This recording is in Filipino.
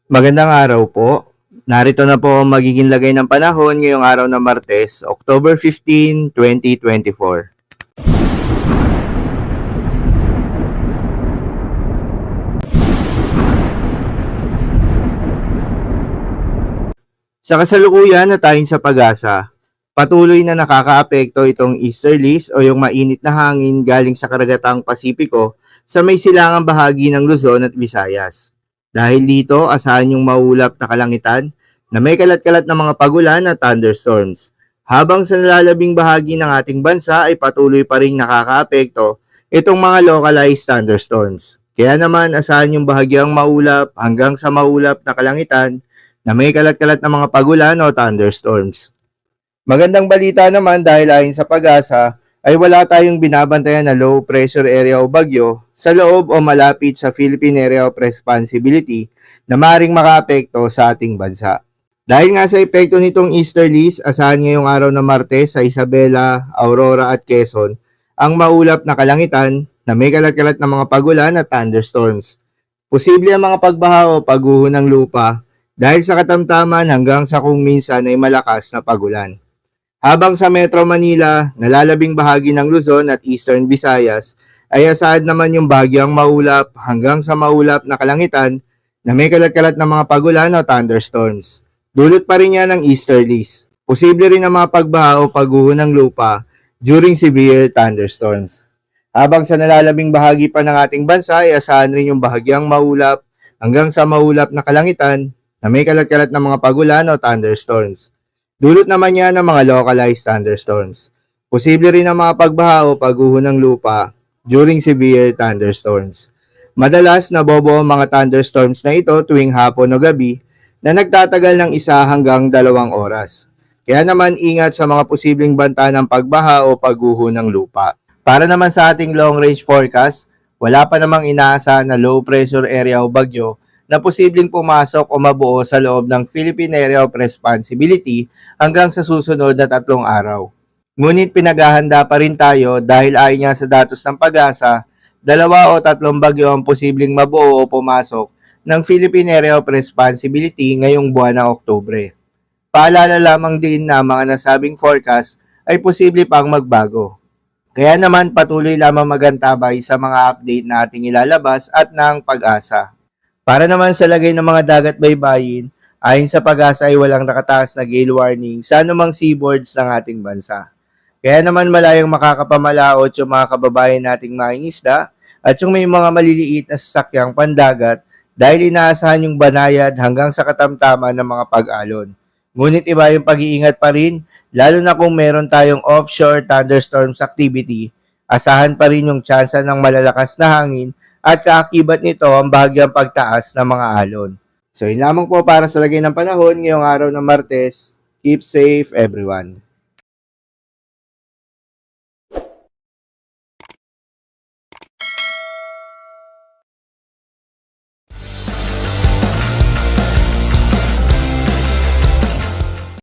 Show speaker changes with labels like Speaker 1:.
Speaker 1: Magandang araw po. Narito na po ang magiging lagay ng panahon ngayong araw ng Martes, October 15, 2024. Sa kasalukuyan na tayong sa pag-asa, patuloy na nakakaapekto itong easterlies o yung mainit na hangin galing sa karagatang Pasipiko sa may silangang bahagi ng Luzon at Visayas. Dahil dito, asahan yung maulap na kalangitan na may kalat-kalat na mga pagulan at thunderstorms. Habang sa nalalabing bahagi ng ating bansa ay patuloy pa rin nakakaapekto itong mga localized thunderstorms. Kaya naman asahan yung bahagyang maulap hanggang sa maulap na kalangitan na may kalat-kalat na mga pagulan o thunderstorms. Magandang balita naman dahil ayon sa pag-asa ay wala tayong binabantayan na low pressure area o bagyo sa loob o malapit sa Philippine Area of Responsibility na maring makaapekto sa ating bansa. Dahil nga sa epekto nitong easterlies, asahan ngayong araw ng Martes sa Isabela, Aurora at Quezon ang maulap na kalangitan na may kalat-kalat na mga pagulan at thunderstorms. Posible ang mga pagbaha o pagguho ng lupa dahil sa katamtaman hanggang sa kung minsan ay malakas na pagulan. Habang sa Metro Manila, nalalabing bahagi ng Luzon at Eastern Visayas ay asahan naman yung bahagyang maulap hanggang sa maulap na kalangitan na may kalat-kalat na mga pagulan o thunderstorms. Dulot pa rin yan ng easterlies. Posible rin ang mga pagbaha o pagguho ng lupa during severe thunderstorms. Habang sa nalalabing bahagi pa ng ating bansa ay asahan rin yung bahagyang maulap hanggang sa maulap na kalangitan na may kalat-kalat na mga pagulan o thunderstorms. Dulot naman yan ng mga localized thunderstorms. Posible rin ang mga pagbaha o pagguho ng lupa during severe thunderstorms. Madalas nabobo ang mga thunderstorms na ito tuwing hapon o gabi na nagtatagal ng 1 hanggang 2 oras. Kaya naman ingat sa mga posibleng banta ng pagbaha o pagguho ng lupa. Para naman sa ating long range forecast, wala pa namang inaasahan na low pressure area o bagyo na posibleng pumasok o mabuo sa loob ng Philippine Area of Responsibility hanggang sa susunod na 3 araw. Ngunit pinaghahanda pa rin tayo dahil ayon nga sa datos ng pag-asa, 2 o 3 bagyo ang posibleng mabuo o pumasok ng Philippine Area of Responsibility ngayong buwan ng Oktubre. Paalala lamang din na mga nasabing forecast ay posible pang magbago. Kaya naman patuloy lamang magantabay sa mga update na ating ilalabas at ng pag-asa. Para naman sa lagay ng mga dagat baybayin, ayon sa pag-asa ay walang nakataas na gale warning sa anumang seaboards ng ating bansa. Kaya naman malayang makakapamalaot yung mga kababayan nating mangingisda at yung may mga maliliit na sasakyang pandagat dahil inaasahan yung banayad hanggang sa katamtaman ng mga pag-alon. Ngunit iba yung pag-iingat pa rin, lalo na kung meron tayong offshore thunderstorms activity, asahan pa rin yung tsansa ng malalakas na hangin at kaakibat nito ang bahagyang pagtaas ng mga alon. So yun lamang po para sa lagay ng panahon ngayong araw ng Martes. Keep safe everyone.